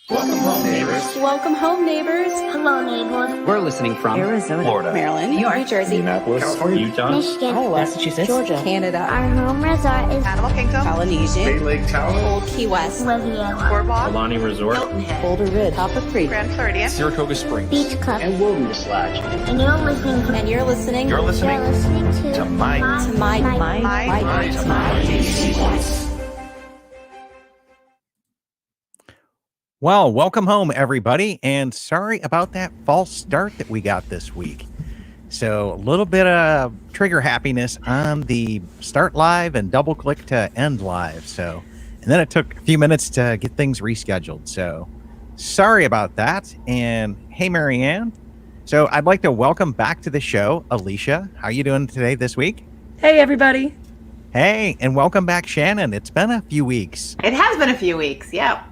Welcome home, neighbors. Welcome home, neighbors. Hello, neighbors. We're listening from Arizona, Florida, Maryland, New York, New Jersey, Indianapolis, California, Utah, Michigan. Iowa, Massachusetts, Georgia, Canada, Our home resort is Animal Kingdom, Polynesian, Bay Lake Tower, Old Key West, Riviera, Boardwalk, Alani Resort, Hilton Head, Boulder Ridge, Copper Creek, Grand Floridian, Saratoga Springs, Beach Club. and Wilderness Lodge. And you're listening to and you're listening You're listening to my DVC Points. Well, welcome home, everybody, and sorry about that false start that we got this week. So a little bit of trigger happiness on the start live and double click to end live. So, and then it took a few minutes to get things rescheduled. So sorry about that. And hey, Marianne. So I'd like to welcome back to the show, Alicia. How are you doing today this week? Hey, everybody. Hey, and welcome back, Shannon. It's been a few weeks. It has been a few weeks, yeah.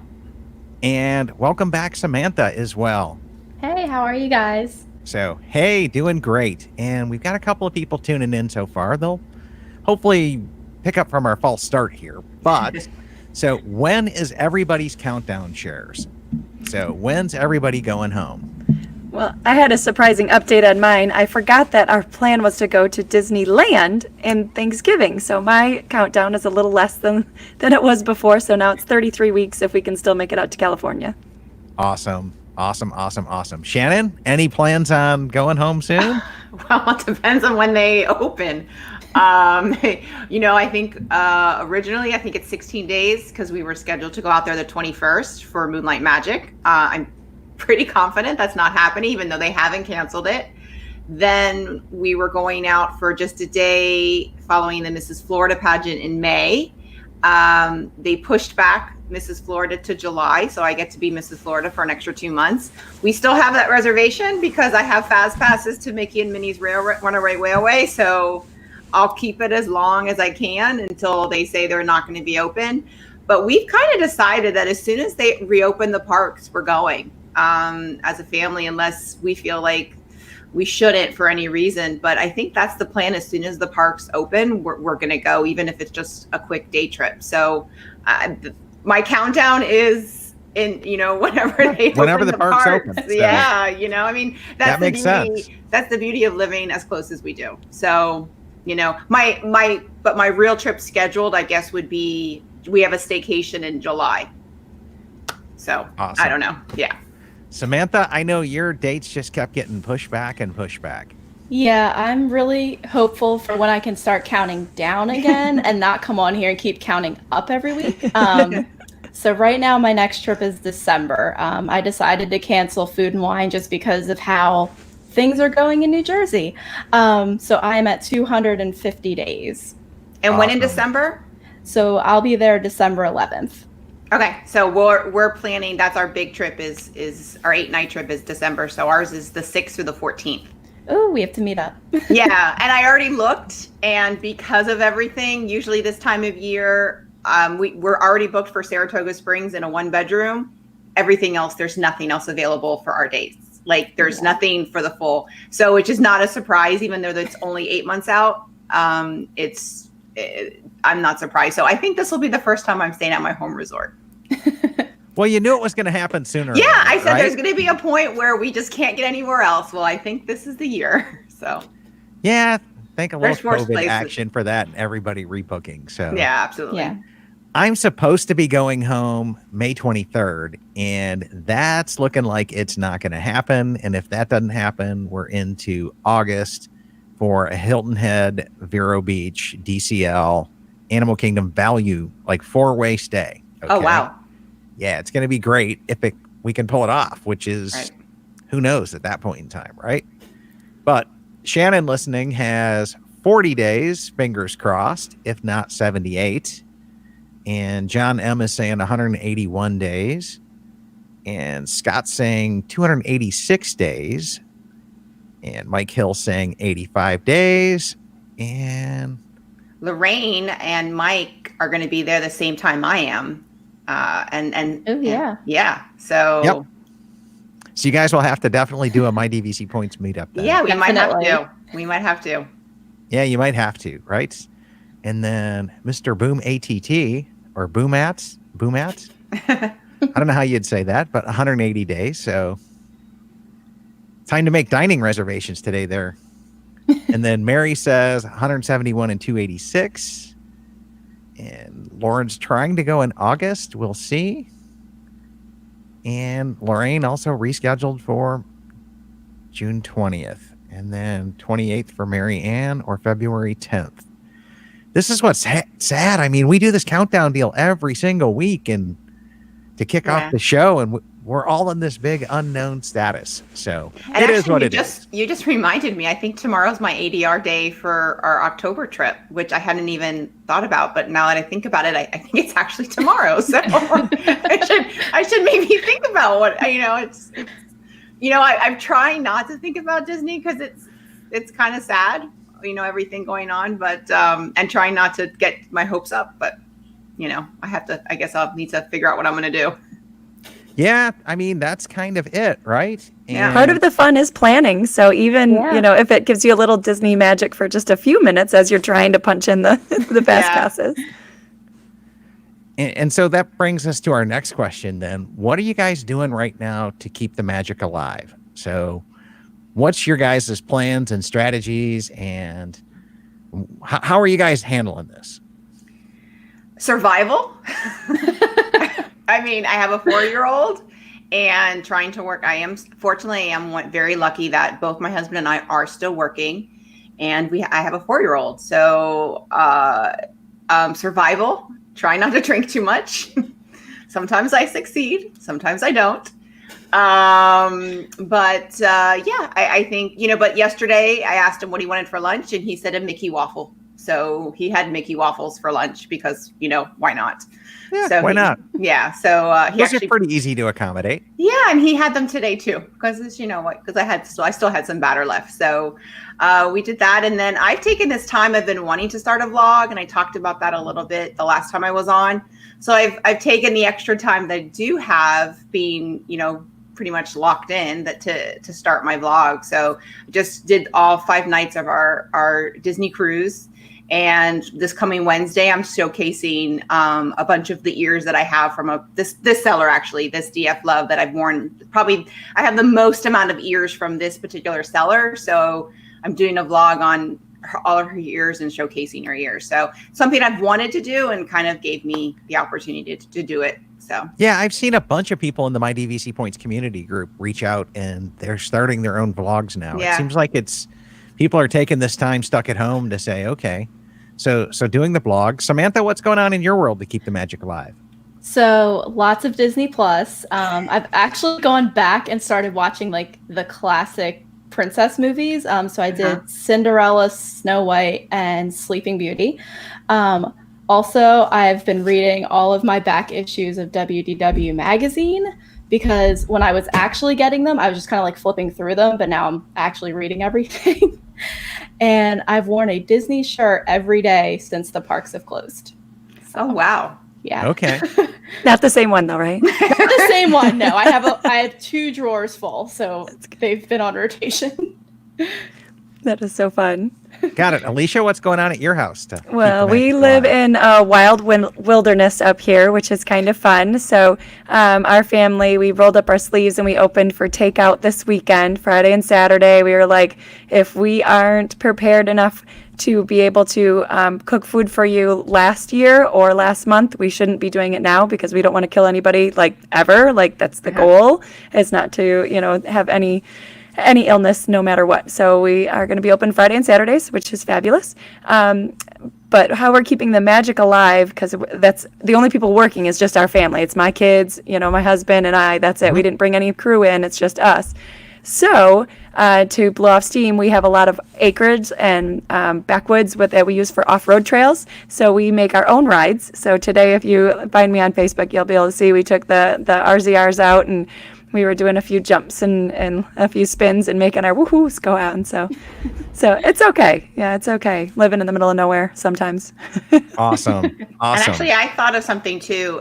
And welcome back, Samantha, as well. Hey, how are you guys? So, hey, doing great. And we've got a couple of people tuning in so far. They'll hopefully pick up from our false start here. But, so when is everybody's countdown shares? So, when's everybody going home? Well, I had a surprising update on mine. I forgot that our plan was to go to Disneyland in Thanksgiving. So my countdown is a little less than it was before. So now it's 33 weeks if we can still make it out to California. Awesome. Shannon, any plans on going home soon? Well, it depends on when they open. I think originally, I think it's 16 days because we were scheduled to go out there the 21st for Moonlight Magic. I'm pretty confident that's not happening, even though they haven't canceled it. Then we were going out for just a day following the Mrs. Florida pageant in May. They pushed back Mrs. Florida to July, so I get to be Mrs. Florida for an extra 2 months. We still have that reservation because I have fast passes to Mickey and Minnie's Runaway Railway, so I'll keep it as long as I can until they say they're not going to be open. But we've kind of decided that as soon as they reopen the parks, we're going. As a family, unless we feel like we shouldn't for any reason. But I think that's the plan. As soon as the parks open, we're going to go, even if it's just a quick day trip. So my countdown is whenever the parks open. So. Yeah, I mean, that makes sense. That's the beauty of living as close as we do. So, my real trip scheduled, I guess, would be, we have a staycation in July. So awesome. I don't know. Yeah. Samantha, I know your dates just kept getting pushed back and pushed back. Yeah, I'm really hopeful for when I can start counting down again and not come on here and keep counting up every week. So right now, my next trip is December. I decided to cancel Food and Wine just because of how things are going in New Jersey. So I am at 250 days. And awesome. When in December? So I'll be there December 11th. Okay, so we're planning. That's our big trip. Is our 8-night trip is December. So ours is the 6th through the 14th. Oh, we have to meet up. Yeah, and I already looked, and because of everything, usually this time of year, we're already booked for Saratoga Springs in a 1-bedroom. Everything else, there's nothing else available for our dates. Like there's nothing for the full. So which is not a surprise, even though it's only 8 months out. I'm not surprised. So I think this will be the first time I'm staying at my home resort. Well, you knew it was going to happen sooner. Yeah, I said right? There's going to be a point where we just can't get anywhere else. Well, I think this is the year. So yeah, think a little COVID places. action for that and everybody rebooking. So yeah, absolutely. Yeah. I'm supposed to be going home May 23rd, and that's looking like it's not going to happen. And if that doesn't happen, we're into August for a Hilton Head, Vero Beach, DCL, Animal Kingdom value, like 4-way stay. Okay? Oh, wow. Yeah, it's going to be great if we can pull it off, which is right. Who knows at that point in time, right? But Shannon listening has 40 days, fingers crossed, if not 78. And John M is saying 181 days. And Scott's saying 286 days. And Mike Hill saying 85 days. And Lorraine and Mike are going to be there the same time I am. Oh, yeah. Yeah. So. Yep. So you guys will have to definitely do a My DVC Points meetup then. Yeah, we might have Definitely. to. We might have to. Yeah, you might have to, right? And then Mr. Boom ATT or Boomat I don't know how you'd say that, but 180 days. So time to make dining reservations today there. And then Mary says 171 and 286. And Lauren's trying to go in August. We'll see. And Lorraine also rescheduled for June 20th. And then 28th for Mary Ann or February 10th. This is what's sad. I mean, we do this countdown deal every single week and to kick off the show, and we're all in this big unknown status. So and it is what it is. You just reminded me. I think tomorrow's my ADR day for our October trip, which I hadn't even thought about. But now that I think about it, I think it's actually tomorrow. So I should maybe think about what I'm trying not to think about Disney because it's kind of sad, everything going on, but and trying not to get my hopes up, but. I guess I'll need to figure out what I'm going to do. Yeah. I mean, that's kind of it, right? Yeah. Part of the fun is planning. So even, if it gives you a little Disney magic for just a few minutes as you're trying to punch in the fast passes. And so that brings us to our next question then. What are you guys doing right now to keep the magic alive? So what's your guys' plans and strategies, and how are you guys handling this? Survival. I mean, I have a 4-year-old and trying to work. I am very lucky that both my husband and I are still working, and I have a 4-year-old. So survival, try not to drink too much. Sometimes I succeed, sometimes I don't. I think, but yesterday I asked him what he wanted for lunch, and he said a Mickey waffle. So he had Mickey waffles for lunch because, why not? Yeah, so why not? Yeah. So those are pretty easy to accommodate. Yeah, and he had them today too, because I still had some batter left. So we did that, and then I've taken this time. I've been wanting to start a vlog, and I talked about that a little bit the last time I was on. So I've taken the extra time that I do have, being pretty much locked in to start my vlog. So I just did all 5 nights of our Disney cruise. And this coming Wednesday, I'm showcasing a bunch of the ears that I have from this seller, actually, this DF Love that I've worn. Probably I have the most amount of ears from this particular seller. So I'm doing a vlog on all of her ears and showcasing her ears. So something I've wanted to do and kind of gave me the opportunity to do it. So yeah, I've seen a bunch of people in the My DVC Points community group reach out, and they're starting their own vlogs now. Yeah. It seems like people are taking this time stuck at home to say, okay, so doing the blog. Samantha, what's going on in your world to keep the magic alive? So lots of Disney Plus. I've actually gone back and started watching like the classic princess movies. So I did Cinderella, Snow White, and Sleeping Beauty. Also, I've been reading all of my back issues of WDW magazine, because when I was actually getting them, I was just kind of like flipping through them, but now I'm actually reading everything. And I've worn a Disney shirt every day since the parks have closed. So, oh, wow. Yeah. Okay. Not the same one though, right? Not the same one. No, I have 2 drawers full, so they've been on rotation. That is so fun. Got it. Alicia, what's going on at your house? Well, we live in a wild wilderness up here, which is kind of fun. So our family, we rolled up our sleeves and we opened for takeout this weekend, Friday and Saturday. We were like, if we aren't prepared enough to be able to cook food for you last year or last month, we shouldn't be doing it now, because we don't want to kill anybody, like, ever. Like, that's the goal, is not to, have any illness no matter what. So we are going to be open Friday and Saturdays, which is fabulous. But how we're keeping the magic alive, because that's the only people working is just our family. It's my kids, my husband and I. That's it. We didn't bring any crew in. It's just us. So to blow off steam, we have a lot of acreage and backwoods that we use for off-road trails. So we make our own rides. So today, if you find me on Facebook, you'll be able to see we took the RZRs out, and we were doing a few jumps and a few spins and making our woohoos go out. And so it's okay. Yeah, it's okay. Living in the middle of nowhere sometimes. Awesome. And actually, I thought of something too.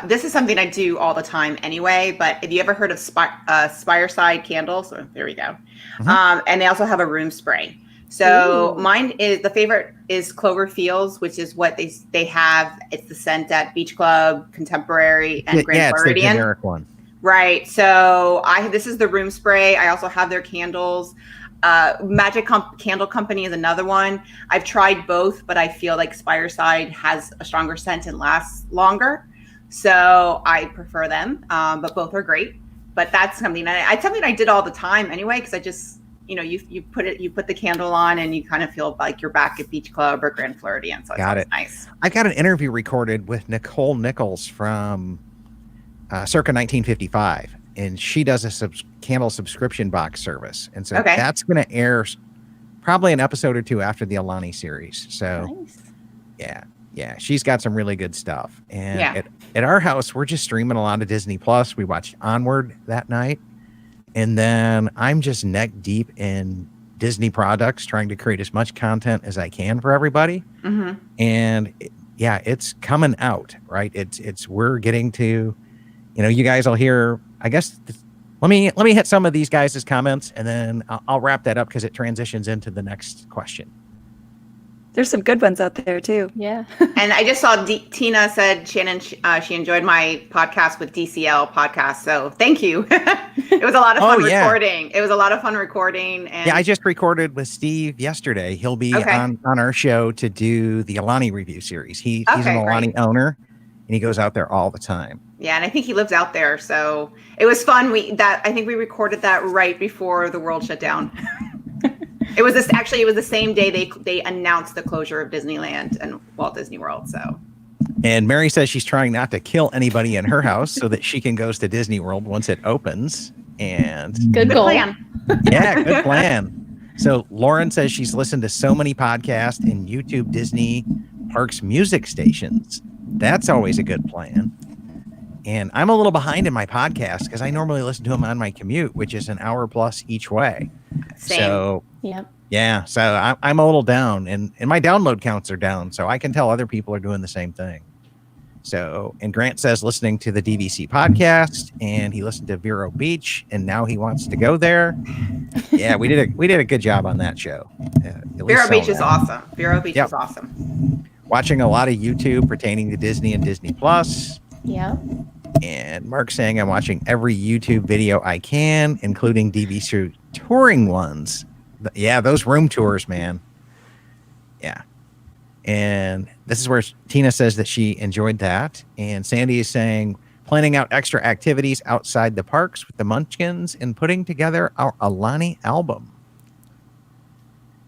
This is something I do all the time anyway, but have you ever heard of Spireside candles? Oh, there we go. And they also have a room spray. So Ooh. mine is the favorite is Clover Fields, which is what they have. It's the scent at Beach Club, Contemporary, and Grand Yeah, it's the Floridian. generic one. Right. So this is the room spray. I also have their candles. Magic Candle Company is another one. I've tried both, but I feel like Spireside has a stronger scent and lasts longer. So I prefer them, but both are great. But that's something I did all the time anyway, because I just, you put the candle on and you kind of feel like you're back at Beach Club or Grand Floridian. So Got it. Nice. I've got an interview recorded with Nicole Nichols from circa 1955, and she does a candle subscription box service. And so that's going to air probably an episode or two after the Alani series. So yeah, she's got some really good stuff. And at our house, we're just streaming a lot of Disney Plus. We watched Onward that night. And then I'm just neck deep in Disney products, trying to create as much content as I can for everybody. Mm-hmm. And it's coming out, right? We're getting to, you guys will hear, I guess, let me hit some of these guys' comments, and then I'll wrap that up because it transitions into the next question. There's some good ones out there too. Yeah. And I just saw Tina said, Shannon, she enjoyed my podcast with DCL podcast. So thank you. It was a lot of fun recording. It was a lot of fun recording. And I just recorded with Steve yesterday. He'll be on our show to do the Alani review series. He's an Alani owner, and he goes out there all the time. Yeah, and I think he lives out there. So it was fun. I think we recorded that right before the world shut down. It was the same day they announced the closure of Disneyland and Walt Disney World. So, and Mary says she's trying not to kill anybody in her house so that she can go to Disney World once it opens. And good goal. Plan. Yeah, good plan. So Lauren says she's listened to so many podcasts and YouTube Disney Parks music stations. That's always a good plan. And I'm a little behind in my podcast because I normally listen to them on my commute, which is an hour plus each way. Same. So yeah, so I'm a little down, and my download counts are down, so I can tell other people are doing the same thing. So, and Grant says listening to the DVC podcast, and he listened to Vero Beach, and now he wants to go there. Yeah, we did a good job on that show. Vero Beach is awesome. Vero Beach is awesome. Watching a lot of YouTube pertaining to Disney and Disney Plus. Yeah. And Mark saying I'm watching every YouTube video I can, including DVC touring ones. Yeah, those room tours, man. Yeah. And this is where Tina says that she enjoyed that. And Sandy is saying planning out extra activities outside the parks with the Munchkins and putting together our Alani album.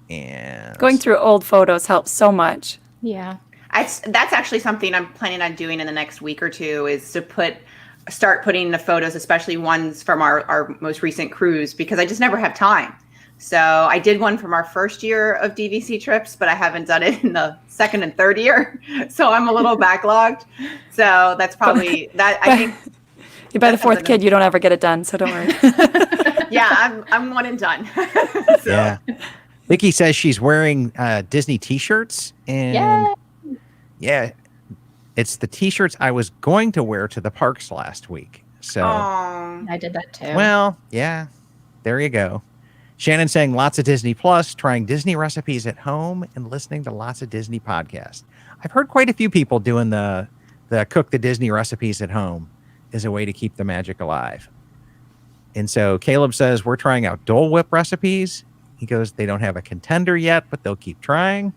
And going through old photos helps so much. Yeah. That's actually something I'm planning on doing in the next week or two, is to start putting the photos, especially ones from our most recent cruise, because I just never have time. So I did one from our first year of DVC trips, but I haven't done it in the second and third year. So I'm a little backlogged. So that's probably that. I think by the fourth kid, you don't ever get it done. So don't worry. Yeah, I'm one and done. So. Yeah. Vicky says she's wearing Disney t-shirts, and yeah, it's the t-shirts I was going to wear to the parks last week. So I did that too. Well, yeah, there you go. Shannon saying lots of Disney Plus, trying Disney recipes at home, and listening to lots of Disney podcasts. I've heard quite a few people doing the cook the Disney recipes at home as a way to keep the magic alive. And so Caleb says we're trying out Dole Whip recipes. He goes, they don't have a contender yet, but they'll keep trying.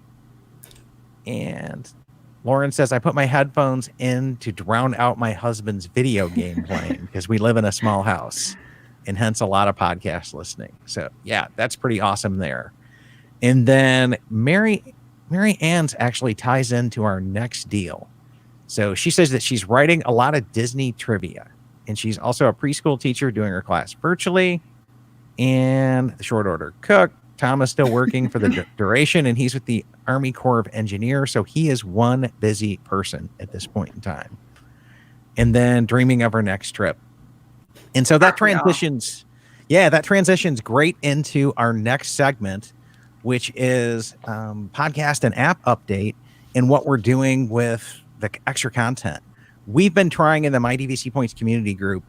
And Lauren says, I put my headphones in to drown out my husband's video game playing because we live in a small house, and hence a lot of podcast listening. So yeah, that's pretty awesome there. And then Mary Ann's actually ties into our next deal. So she says that she's writing a lot of Disney trivia, and she's also a preschool teacher doing her class virtually, and the short order cook. Tom is still working for the duration, and he's with the Army Corps of Engineers. So he is one busy person at this point in time. And then dreaming of her next trip. And so that transitions, that transitions great into our next segment, which is podcast and app update and what we're doing with the extra content. We've been trying in the My DVC Points community group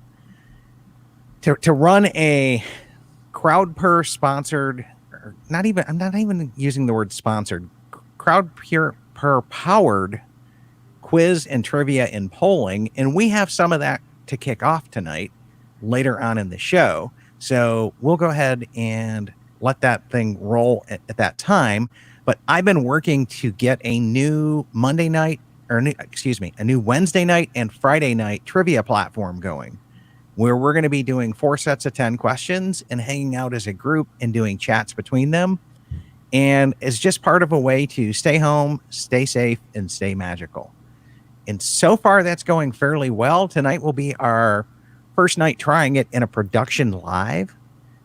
to run a CrowdPer sponsored or I'm not even using the word sponsored, crowd powered quiz and trivia and polling. And we have some of that to kick off tonight later on in the show. So we'll go ahead and let that thing roll at that time. But I've been working to get a new Monday night, a new Wednesday night and Friday night trivia platform going, where we're going to be doing 4 sets of 10 questions and hanging out as a group and doing chats between them. And it's just part of a way to stay home, stay safe, and stay magical. And so far, that's going fairly well. Tonight will be our first night trying it in a production live.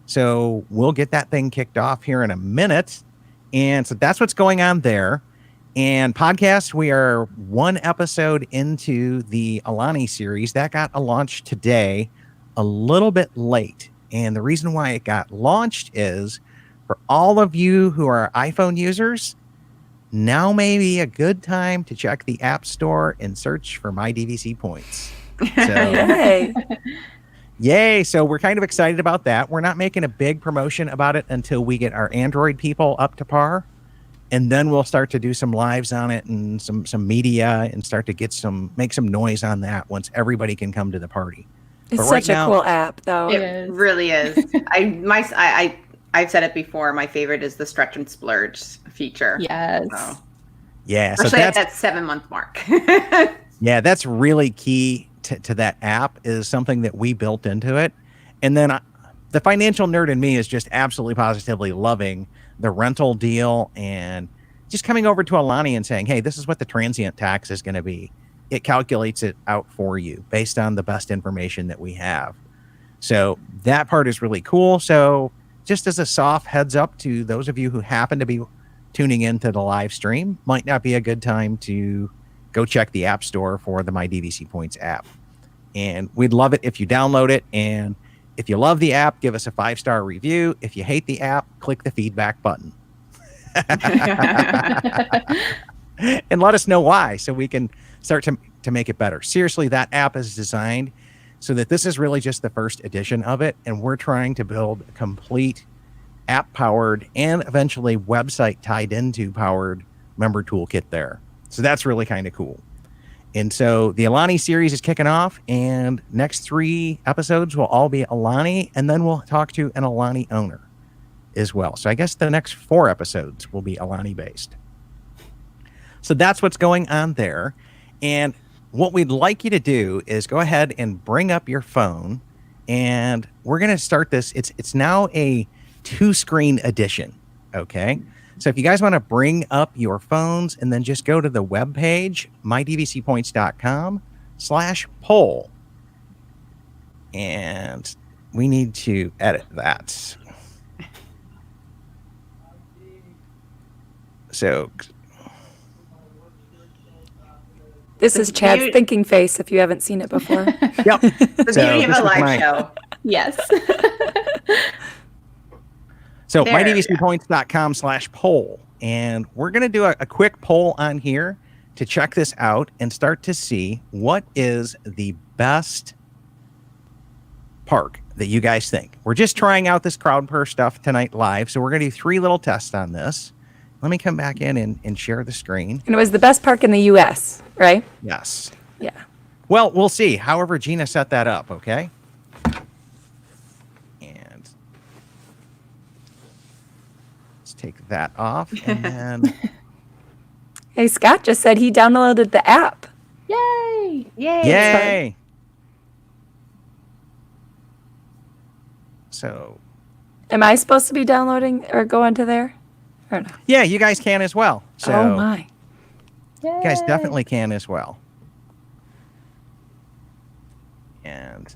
So we'll get that thing kicked off here in a minute. And so that's what's going on there. And podcast, we are 1 episode into the Alani series. That got launched today, a little bit late. And the reason why it got launched is for all of you who are iPhone users, now may be a good time to check the App Store and search for My DVC Points. So, yay. So we're kind of excited about that. We're not making a big promotion about it until we get our Android people up to par. And then we'll start to do some lives on it and some media and start to make some noise on that once everybody can come to the party. It's such a cool app, though. It really is. I've said it before. My favorite is the stretch and splurge feature. Yes. So. Yeah. So especially at that 7-month mark. Yeah, that's really key to that app, is something that we built into it. And then the financial nerd in me is just absolutely positively loving the rental deal and just coming over to Alani and saying, hey, this is what the transient tax is going to be. It calculates it out for you based on the best information that we have. So that part is really cool. So just as a soft heads up to those of you who happen to be tuning into the live stream, might not be a good time to go check the App Store for the My DVC Points app. And we'd love it if you download it. And if you love the app, give us a 5-star review. If you hate the app, click the feedback button. And let us know why, so we can start to make it better. Seriously, that app is designed so that this is really just the first edition of it. And we're trying to build a complete app-powered and eventually website tied into powered member toolkit there. So that's really kind of cool. And so the Alani series is kicking off, and next 3 episodes will all be Alani, and then we'll talk to an Alani owner as well. So I guess the next 4 episodes will be Alani based. So that's what's going on there. And what we'd like you to do is go ahead and bring up your phone, and we're going to start this. It's now a 2-screen edition. Okay. So if you guys want to bring up your phones and then just go to the webpage, mydvcpoints.com/poll. And we need to edit that. So this is Chad's thinking face if you haven't seen it before. Yep. The beauty of a live show. Yes. So mydvcpoints.com/poll. And we're going to do a quick poll on here to check this out and start to see what is the best park that you guys think. We're just trying out this CrowdPer stuff tonight live. So we're going to do 3 little tests on this. Let me come back in and share the screen. And it was the best park in the U.S., right? Yes. Yeah. Well, we'll see. However, Gina set that up, okay? And let's take that off. And then... Hey, Scott just said he downloaded the app. Yay! Yay! So... Am I supposed to be downloading or going to there? Or no? Yeah, you guys can as well. So Oh, my. you guys definitely can as well. And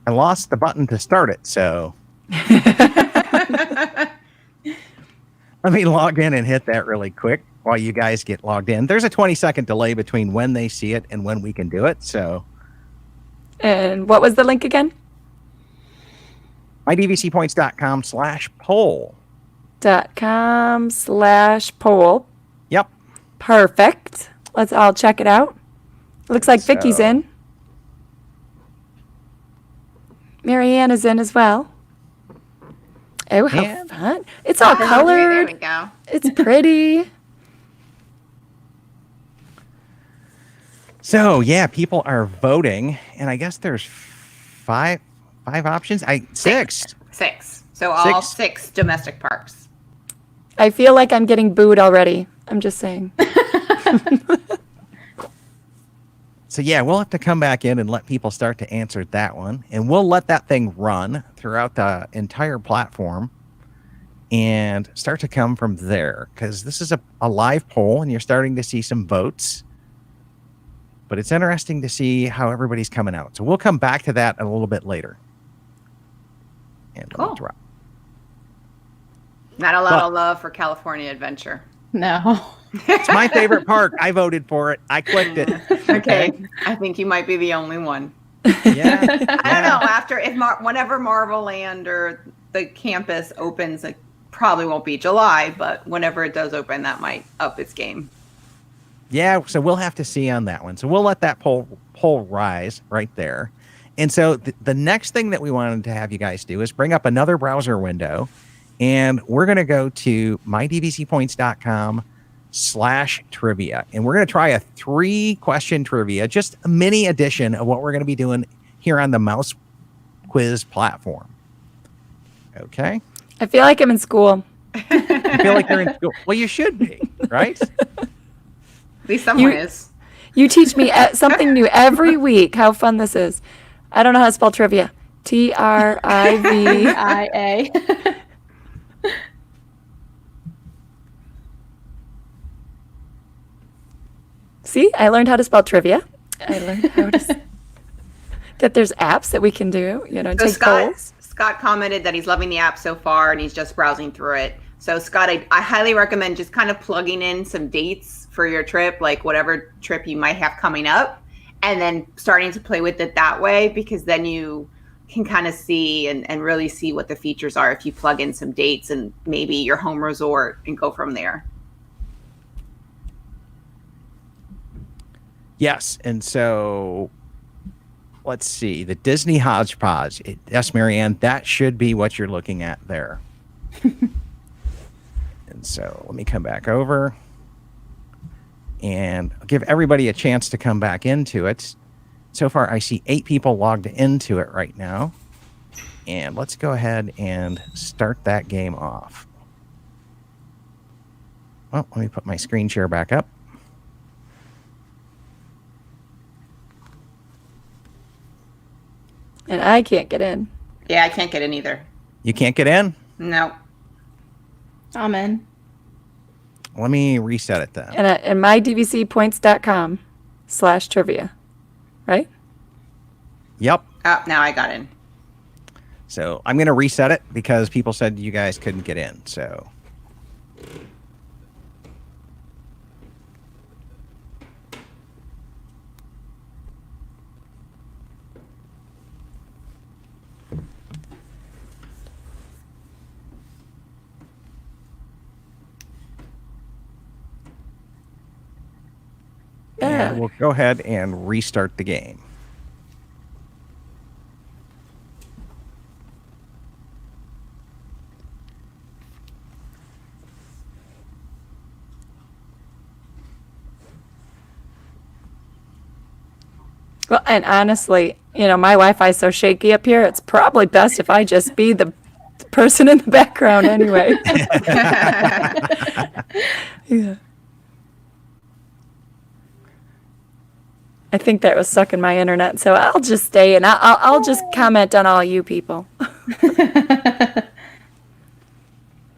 I lost the button to start it, so let me log in and hit that really quick while you guys get logged in. There's a 20-second delay between when they see it and when we can do it, so... And what was the link again? mydvcpoints.com/poll. .com/poll. Yep. Perfect. Let's all check it out. Looks like Vicky's in. Marianne is in as well. Oh, how And- fun. It's all There colored. we go. It's pretty. So yeah, people are voting, and I guess there's five options. Six. 6. So all Six. 6 domestic parks. I feel like I'm getting booed already. I'm just saying. So yeah, we'll have to come back in and let people start to answer that one, and we'll let that thing run throughout the entire platform and start to come from there, because this is a live poll and you're starting to see some votes. But it's interesting to see how everybody's coming out. So we'll come back to that a little bit later. And let me Cool. drop. Not a lot of love for California Adventure. No. It's my favorite park. I voted for it. I clicked it. Okay. I think you might be the only one. Yeah. I don't know. After whenever Marvel Land or the campus opens, it probably won't be July, but whenever it does open, that might up its game. Yeah, so we'll have to see on that one. So we'll let that poll rise right there. And so the next thing that we wanted to have you guys do is bring up another browser window, and we're going to go to mydvcpoints.com/trivia. And we're going to try a 3-question trivia, just a mini edition of what we're going to be doing here on the Mouse Quiz platform. Okay? I feel like I'm in school. You feel like you're in school? Well, you should be, right? At least someone You- is. You teach me something new every week. How fun this is. I don't know how to spell trivia. TRIV. IA. See, I learned how to spell trivia. I learned how to that there's apps that we can do, So take polls. Scott commented that he's loving the app so far and he's just browsing through it. So Scott, I highly recommend just kind of plugging in some dates for your trip, like whatever trip you might have coming up, and then starting to play with it that way, because then you can kind of see and really see what the features are if you plug in some dates and maybe your home resort and go from there. Yes, and so let's see, the Disney Hodgepodge. Yes, Marianne, that should be what you're looking at there. And so let me come back over and give everybody a chance to come back into it. So far, I see 8 people logged into it right now. And let's go ahead and start that game off. Well, let me put my screen share back up. And I can't get in. Yeah, I can't get in either. You can't get in? No. I'm in. Let me reset it then. And mydvcpoints.com/trivia. Right? Yep. Oh, now I got in. So I'm going to reset it because people said you guys couldn't get in. So Yeah. and we'll go ahead and restart the game. Well, and honestly, my Wi-Fi is so shaky up here, it's probably best if I just be the person in the background anyway. Yeah. I think that was sucking my internet, so I'll just stay and I'll just comment on all you people.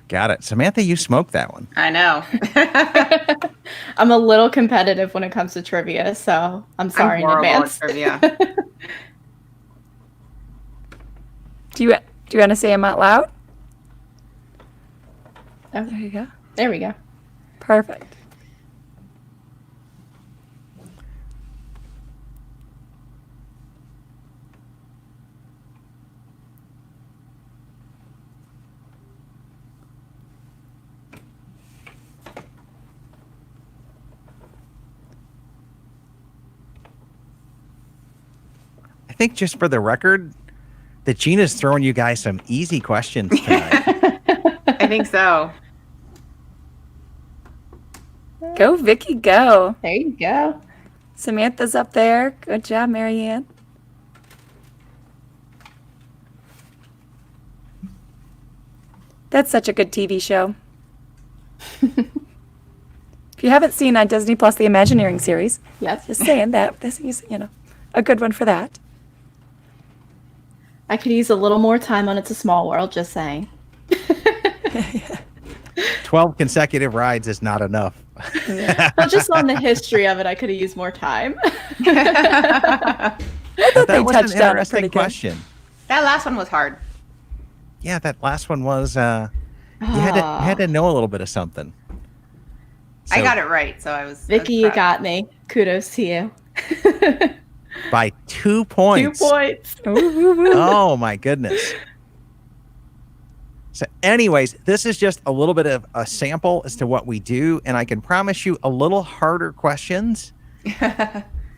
Got it. Samantha, you smoked that one. I know. I'm a little competitive when it comes to trivia, so I'm sorry in horrible at advance. trivia. Do you want to say them out loud? Oh, There you go. there we go. Perfect. I think just for the record, that Gina's throwing you guys some easy questions tonight. I think so. Go, Vicky, go. There you go. Samantha's up there. Good job, Marianne. That's such a good TV show. If you haven't seen on Disney Plus the Imagineering series, Yes. just saying that this is, a good one for that. I could use a little more time on It's a Small World, just saying. 12 consecutive rides is not enough. Well, just on the history of it, I could have used more time. That they was touched an on it interesting pretty good. question. That last one was hard. Yeah, that last one was, you had to know a little bit of something. I So, got it right, so I was. Vicky, you got me. Kudos to you. by 2 points. 2 points. Oh my goodness. So anyways, this is just a little bit of a sample as to what we do, and I can promise you a little harder questions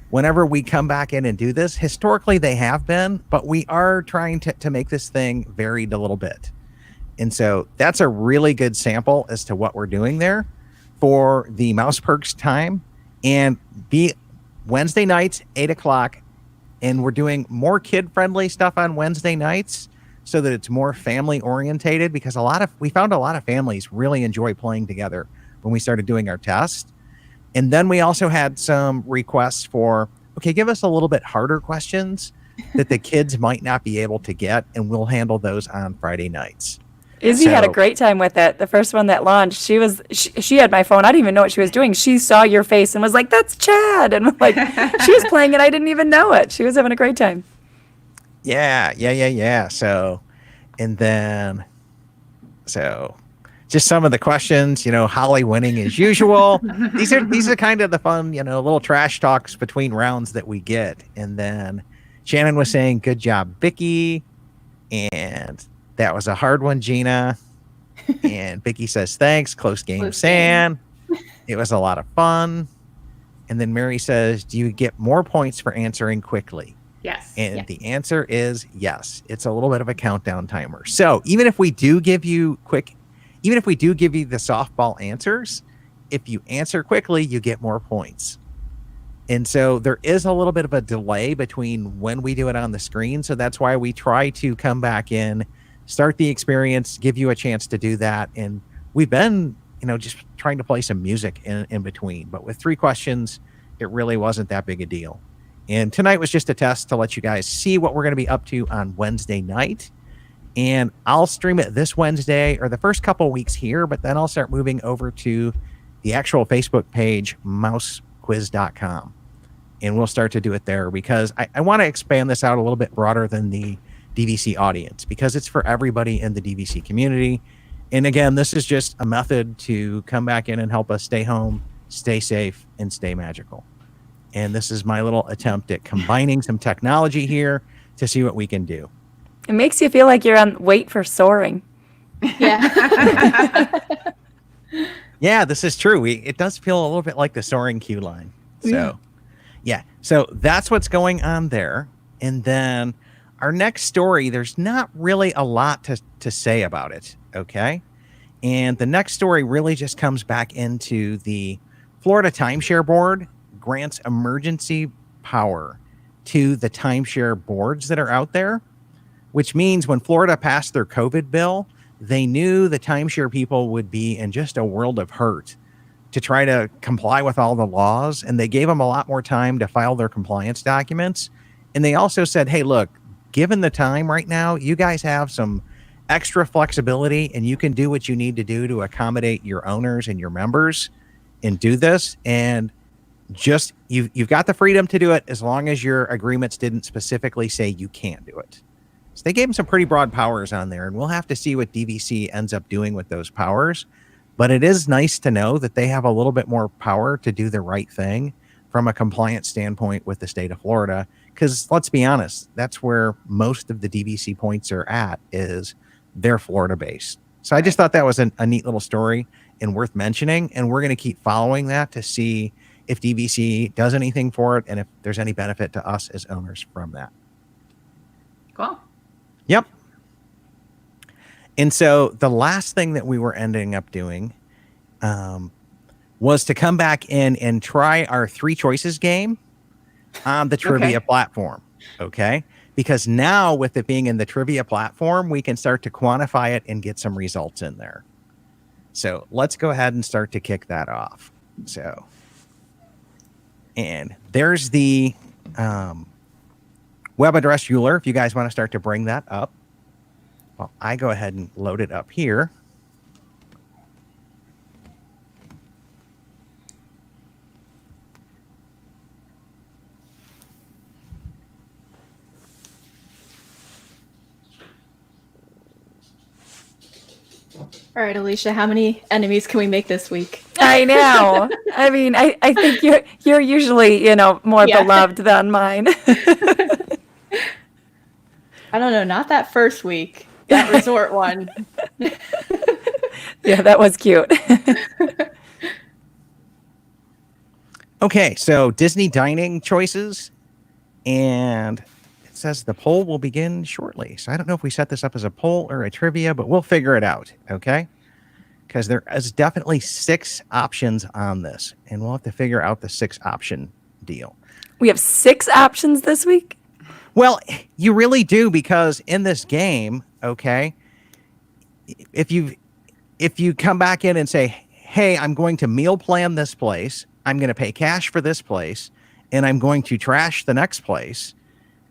whenever we come back in and do this. Historically, they have been, but we are trying to make this thing varied a little bit. And so that's a really good sample as to what we're doing there for the Mouse Perks time. And be Wednesday nights, 8 o'clock. And we're doing more kid-friendly stuff on Wednesday nights so that it's more family-orientated, because we found a lot of families really enjoy playing together when we started doing our test. And then we also had some requests for, okay, give us a little bit harder questions that the kids might not be able to get, and we'll handle those on Friday nights. Izzy had a So- great time with it. The first one that launched, she had my phone. I didn't even know what she was doing. She saw your face and was like, "That's Chad," and like she was playing it. I didn't even know it. She was having a great time. Yeah. So just some of the questions, Holly winning as usual. These are kind of the fun, little trash talks between rounds that we get. And then Shannon was saying, "Good job, Vicky." And that was a hard one, Gina. And Vicky says, "Thanks. Close game, Close San. It was a lot of fun." And then Mary says, "Do you get more points for answering quickly?" Yes. And the answer is yes. It's a little bit of a countdown timer. So even if we do give you the softball answers, if you answer quickly, you get more points. And so there is a little bit of a delay between when we do it on the screen. So that's why we try to come back in, start the experience, give you a chance to do that. And we've been, just trying to play some music in between. But with 3 questions, it really wasn't that big a deal. And tonight was just a test to let you guys see what we're going to be up to on Wednesday night. And I'll stream it this Wednesday or the first couple of weeks here, but then I'll start moving over to the actual Facebook page, mousequiz.com. And we'll start to do it there because I want to expand this out a little bit broader than the DVC audience, because it's for everybody in the DVC community. And again, this is just a method to come back in and help us stay home, stay safe, and stay magical. And this is my little attempt at combining some technology here to see what we can do. It makes you feel like you're on wait for soaring. Yeah. Yeah, this is true. It does feel a little bit like the soaring queue line. So, yeah. So that's what's going on there. And then our next story, there's not really a lot to say about it. Okay. And the next story really just comes back into the Florida Timeshare Board grants emergency power to the timeshare boards that are out there, which means when Florida passed their COVID bill, they knew the timeshare people would be in just a world of hurt to try to comply with all the laws. And they gave them a lot more time to file their compliance documents. And they also said, hey, look, given the time right now, you guys have some extra flexibility and you can do what you need to do to accommodate your owners and your members and do this. And just you've got the freedom to do it as long as your agreements didn't specifically say you can't do it. So they gave them some pretty broad powers on there, and we'll have to see what DVC ends up doing with those powers. But it is nice to know that they have a little bit more power to do the right thing from a compliance standpoint with the state of Florida. Because let's be honest, that's where most of the DVC points are at, is they're Florida based. So I just thought that was a neat little story and worth mentioning. And we're going to keep following that to see if DVC does anything for it and if there's any benefit to us as owners from that. Cool. Yep. And so the last thing that we were ending up doing was to come back in and try our 3 choices game on the trivia platform. Okay. Because now with it being in the trivia platform, we can start to quantify it and get some results in there. So let's go ahead and start to kick that off. So, and there's the web address Euler, if you guys want to start to bring that up. Well, I go ahead and load it up here. All right, Alicia, how many enemies can we make this week? I know. I mean, I think you're usually, more beloved than mine. I don't know, not that first week. That resort one. Yeah, that was cute. Okay, so Disney dining choices, and it says the poll will begin shortly. So I don't know if we set this up as a poll or a trivia, but we'll figure it out, okay? Because there is definitely 6 options on this, and we'll have to figure out the 6 option deal. We have 6 options this week? Well, you really do, because in this game, okay, if you come back in and say, hey, I'm going to meal plan this place, I'm going to pay cash for this place, and I'm going to trash the next place,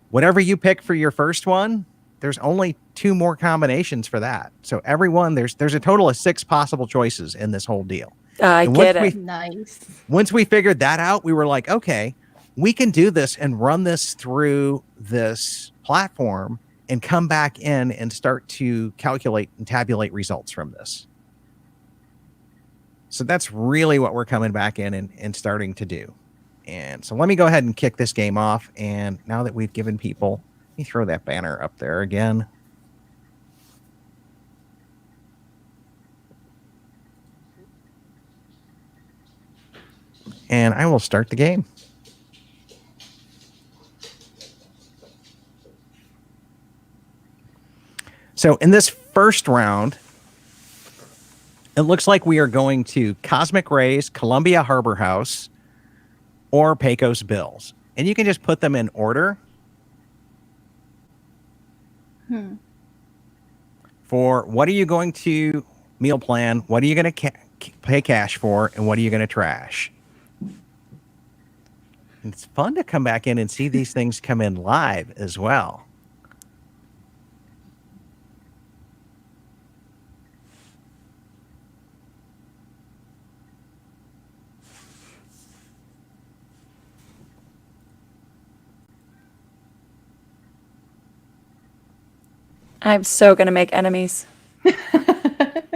whatever you pick for your first one, there's only 2 more combinations for that. So everyone, there's a total of 6 possible choices in this whole deal. I get it. Nice. Once we figured that out, we were like, okay, we can do this and run this through this platform and come back in and start to calculate and tabulate results from this. So that's really what we're coming back in and starting to do. And so let me go ahead and kick this game off. And now that we've given people, let me throw that banner up there again. And I will start the game. So in this first round, it looks like we are going to Cosmic Rays, Columbia Harbor House, or Pecos Bills. And you can just put them in order. For what are you going to meal plan, what are you going to pay cash for, and what are you going to trash? And it's fun to come back in and see these things come in live as well. I'm so going to make enemies. I've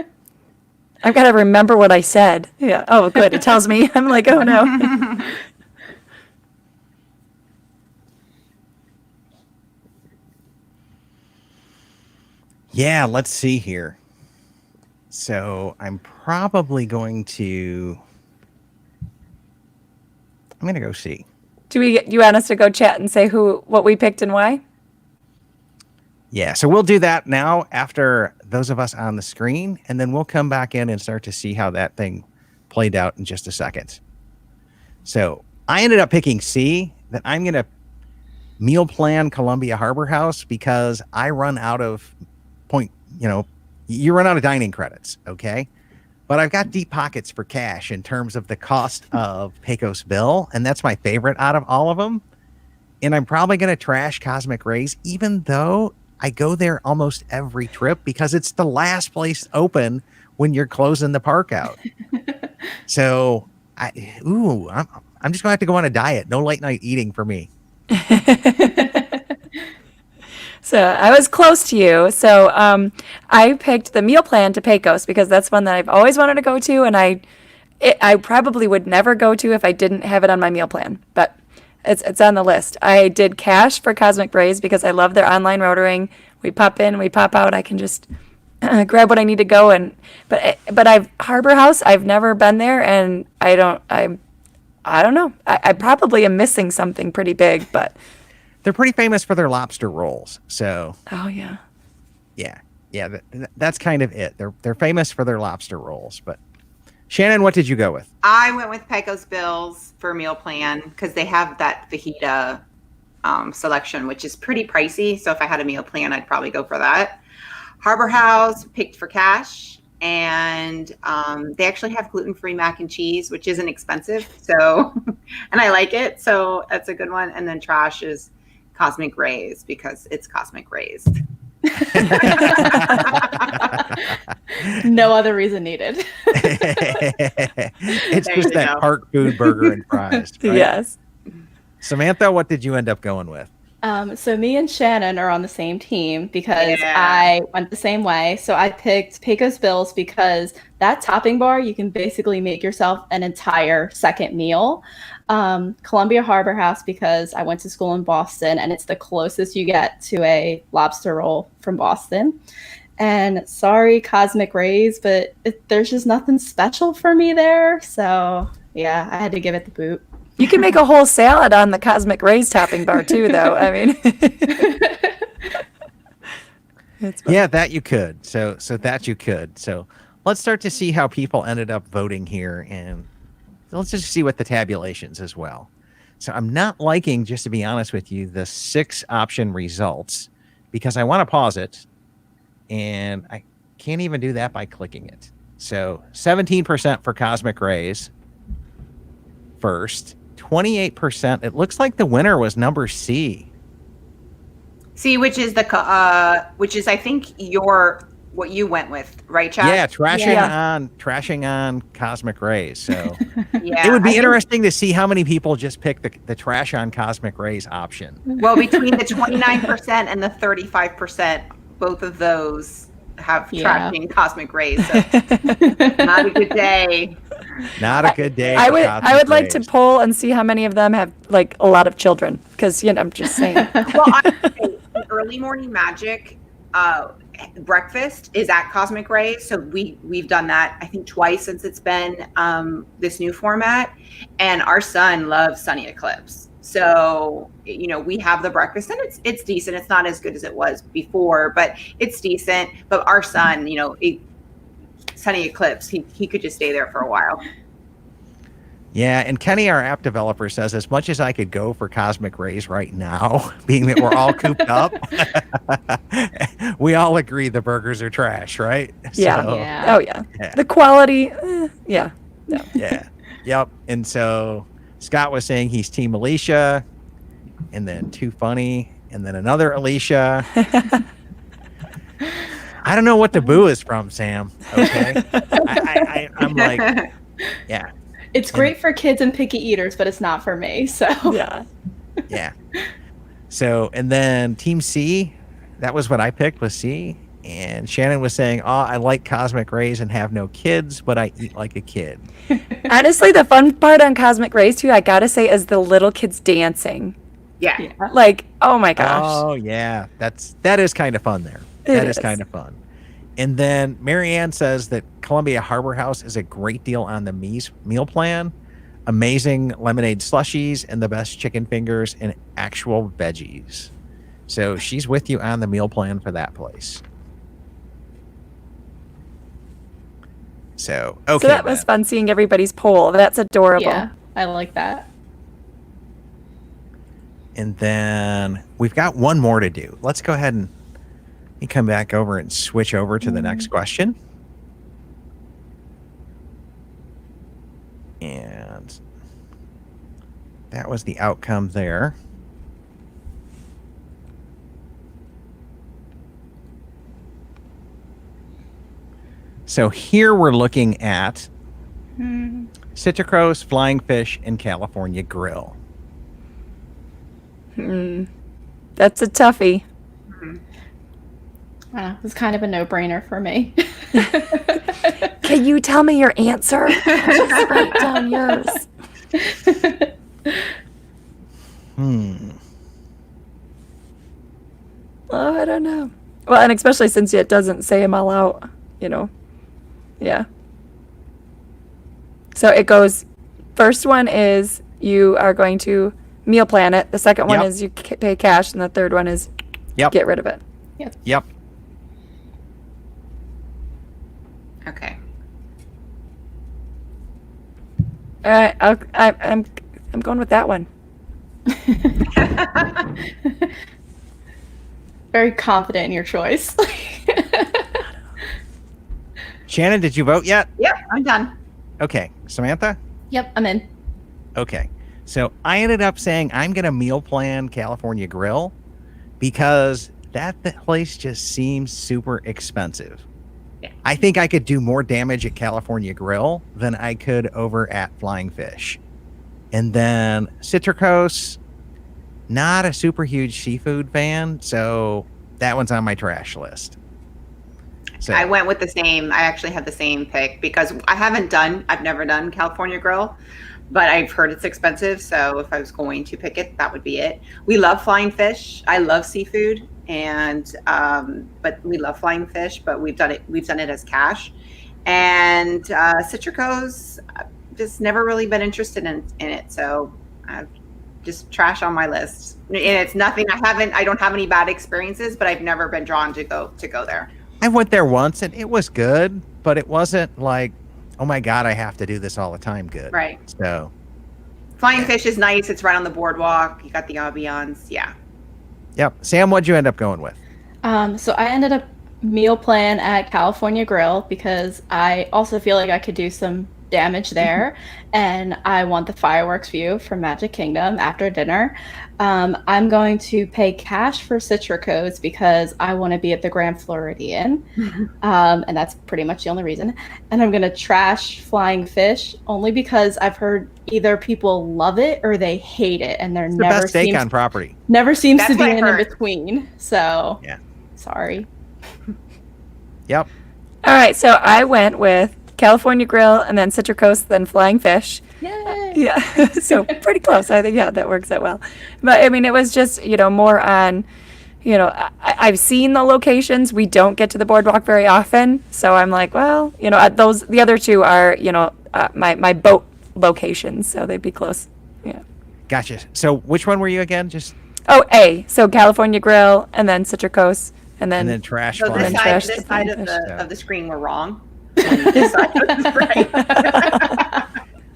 got to remember what I said. Yeah. Oh, good. It tells me. I'm like, oh, no. Yeah, let's see here. So I'm probably going to... I'm going to go see. Do you want us to go chat and say what we picked and why? Yeah, so we'll do that now after those of us on the screen, and then we'll come back in and start to see how that thing played out in just a second. So I ended up picking C, that I'm going to meal plan Columbia Harbor House because I run out of you run out of dining credits, okay? But I've got deep pockets for cash in terms of the cost of Pecos Bill, and that's my favorite out of all of them. And I'm probably going to trash Cosmic Rays, even though I go there almost every trip because it's the last place open when you're closing the park out. So, I'm just going to have to go on a diet. No late night eating for me. So I was close to you. So I picked the meal plan to Pecos because that's one that I've always wanted to go to, and I probably would never go to if I didn't have it on my meal plan. But it's on the list. I did cash for Cosmic Rays because I love their online ordering. We pop in, we pop out. I can just grab what I need to go. But Harbor House, I've never been there, and I don't know. I probably am missing something pretty big, but they're pretty famous for their lobster rolls. So oh yeah, Yeah. That's kind of it. They're famous for their lobster rolls. But Shannon, what did you go with? I went with Pecos Bills for meal plan because they have that fajita selection, which is pretty pricey. So if I had a meal plan, I'd probably go for that. Harbor House picked for cash, and they actually have gluten-free mac and cheese, which isn't expensive. So, and I like it. So that's a good one. And then trash is Cosmic Rays because it's Cosmic Rays. No other reason needed. It's There just you that go. park food burger and fries. Right? Yes. Samantha, what did you end up going with? So me and Shannon are on the same team because Yeah. I went the same way. So I picked Pecos Bills because that topping bar, you can basically make yourself an entire second meal. Columbia Harbor House because I went to school in Boston and it's the closest you get to a lobster roll from Boston. And sorry, Cosmic Rays, but there's just nothing special for me there. So yeah, I had to give it the boot. You can make a whole salad on the Cosmic Rays topping bar too, though. I mean, it's fun. Yeah, that you could. So that you could. So let's start to see how people ended up voting here, and let's just see what the tabulations as well. So I'm not liking, just to be honest with you, the 6 option results because I want to pause it, and I can't even do that by clicking it. So 17% for Cosmic Rays first, 28%. It looks like the winner was number C. See, which is I think what you went with, right, Chad? Yeah, trashing on Cosmic Rays. So Yeah. it would be I think- interesting to see how many people just pick the trash on Cosmic Rays option. Well, between the 29% and the 35%, both of those have Yeah. trashing Cosmic Rays. So not a good day. Not a good day. I for would Cosmic like to Rays. poll and see how many of them have like a lot of children because I'm just saying. Well, I would say the early morning magic breakfast is at Cosmic Rays. So we've done that I think twice since it's been this new format, and our son loves Sunny Eclipse. So we have the breakfast, and it's decent. It's not as good as it was before, but it's decent. But our son, Sunny Eclipse, he could just stay there for a while. Yeah, and Kenny, our app developer, says as much as I could go for Cosmic Rays right now, being that we're all cooped up, we all agree the burgers are trash, right? Yeah. So, Yeah. Oh yeah. Yeah. The quality, yeah. No. Yeah. Yep. And so Scott was saying he's Team Alicia, and then Too Funny, and then another Alicia. I don't know what the boo is from, Sam. Okay. I'm like, yeah. It's great for kids and picky eaters, but it's not for me. So Yeah. Yeah. So, and then Team C, that was what I picked, was C. And Shannon was saying, oh, I like Cosmic Rays and have no kids, but I eat like a kid. Honestly, the fun part on Cosmic Rays too, I gotta say, is the little kids dancing. Yeah. Like, oh my gosh. Oh, yeah. That is kind of fun there. That is kind of fun. And then Marianne says that Columbia Harbor House is a great deal on the meal plan. Amazing lemonade slushies and the best chicken fingers and actual veggies. So she's with you on the meal plan for that place. So, okay. So that was fun seeing everybody's poll. That's adorable. yeah, I like that. And then we've got one more to do. Let's go ahead and come back over and switch over to the next question. And that was the outcome there. So here we're looking at Citricrose, Flying Fish, and California Grill. That's a toughie. It was kind of a no-brainer for me. Can you tell me your answer? I'll just write down yours. Oh, I don't know. Well, and especially since it doesn't say them all out, Yeah. So it goes, first one is you are going to meal plan it. The second one Yep. is you pay cash. And the third one is Yep. get rid of it. Yep. All right, I'm going with that one. Very confident in your choice. Shannon, did you vote yet? Yep, I'm done. Okay. Samantha? Yep, I'm in. Okay. So I ended up saying I'm going to meal plan California Grill because that place just seems super expensive. Yeah. I think I could do more damage at California Grill than I could over at Flying Fish. And then Citricos, not a super huge seafood fan, so that one's on my trash list. So I went with the same. I actually had the same pick because I've never done California Grill, but I've heard it's expensive. So if I was going to pick it, that would be it. We love Flying Fish. I love seafood, and but we love Flying Fish. But we've done it as cash, and Citricos. Just never really been interested in it. So just trash on my list. And it's nothing. I don't have any bad experiences, but I've never been drawn to go there. I went there once and it was good, but it wasn't like, oh my God, I have to do this all the time good. Right. So Flying Fish is nice. It's right on the boardwalk. You got the ambiance. Yeah. Yep. Sam, what'd you end up going with? So I ended up meal plan at California Grill because I also feel like I could do some damage there, and I want the fireworks view from Magic Kingdom after dinner. I'm going to pay cash for Citricos because I want to be at the Grand Floridian, and that's pretty much the only reason. And I'm going to trash Flying Fish only because I've heard either people love it or they hate it, and It's the best steak on property. Never seems That's to be what I in heard. between. So Yeah. sorry. Yep. All right, so I went with California Grill and then Citricos, then Flying Fish. Yay! Yeah, so pretty close. I think, yeah, that works out well. But I mean, it was just, more on, I've seen the locations. We don't get to the boardwalk very often. So I'm like, well, the other two are, my boat locations. So they'd be close. Yeah. Gotcha. So which one were you again? Just Oh, so California Grill and then Citricos and and then trash So Flying this then Fish. side, trash this the side Flying Fish. of the screen we're wrong. This side was right.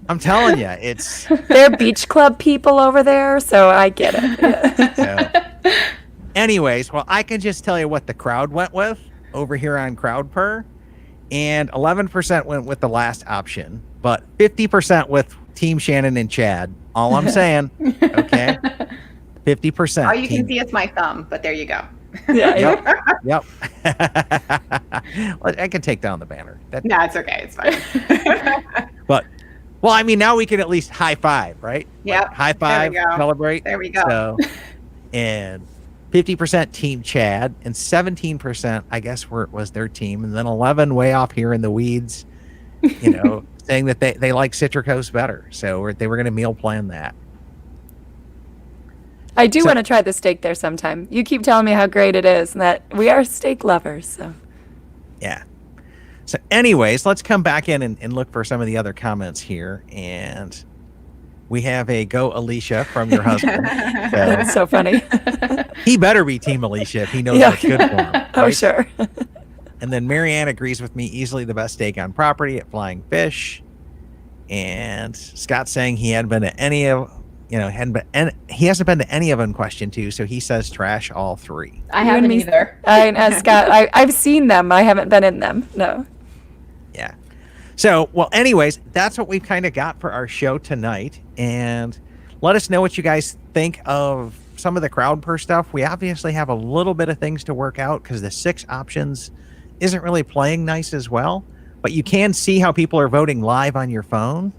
I'm telling you, it's They're beach club people over there, so I get it. Yeah. so. Anyways, well, I can just tell you what the crowd went with over here on CrowdPer, and 11% went with the last option, but 50% with Team Shannon and Chad. All I'm saying, okay, 50%. All you can see is my thumb, but there you go. Yeah. Yep. Well, I can take down the banner. No, it's okay. It's fine. But, well, I mean, now we can at least high five, right? Yep. Like, high five, There we go. celebrate. There we go. So, and 50% Team Chad, and 17%, I guess, was their team, and then 11 way off here in the weeds, saying that they like Citricos better. So they were going to meal plan that. I do want to try the steak there sometime. You keep telling me how great it is and that we are steak lovers. So Yeah. So anyways, let's come back in and look for some of the other comments here. And we have a go Alicia from your husband. that's so funny. He better be Team Alicia if he knows Yeah. what's good for him. Oh, right? sure. And then Marianne agrees with me, easily the best steak on property at Flying Fish. And Scott's saying he hadn't been to any of, he hasn't been to any of them question two. So he says trash all three. I You and haven't me- either. Scott, I've seen them. I haven't been in them. No. Yeah. So, well, anyways, that's what we've kind of got for our show tonight. And let us know what you guys think of some of the CrowdPer stuff. We obviously have a little bit of things to work out because the 6 options isn't really playing nice as well. But you can see how people are voting live on your phone.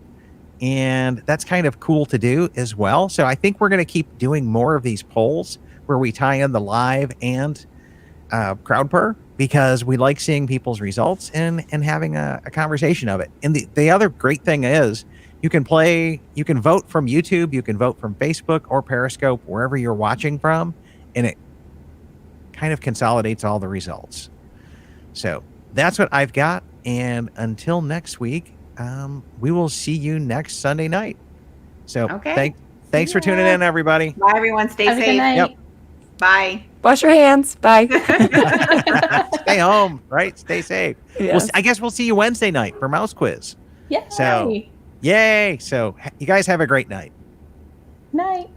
And that's kind of cool to do as well. So I think we're going to keep doing more of these polls where we tie in the live and CrowdPer, because we like seeing people's results and having a conversation of it. And the other great thing is you can vote from YouTube, you can vote from Facebook or Periscope, wherever you're watching from, and it kind of consolidates all the results. So that's what I've got. And until next week, we will see you next Sunday night. So Okay. thanks for tuning in, everybody. Bye, everyone. Stay Have a good safe. night. Yep. Bye. Wash your hands. Bye. Stay home, right? Stay safe. Yes. I guess we'll see you Wednesday night for Mouse Quiz. Yay. So, Yay! So you guys have a great night. Night.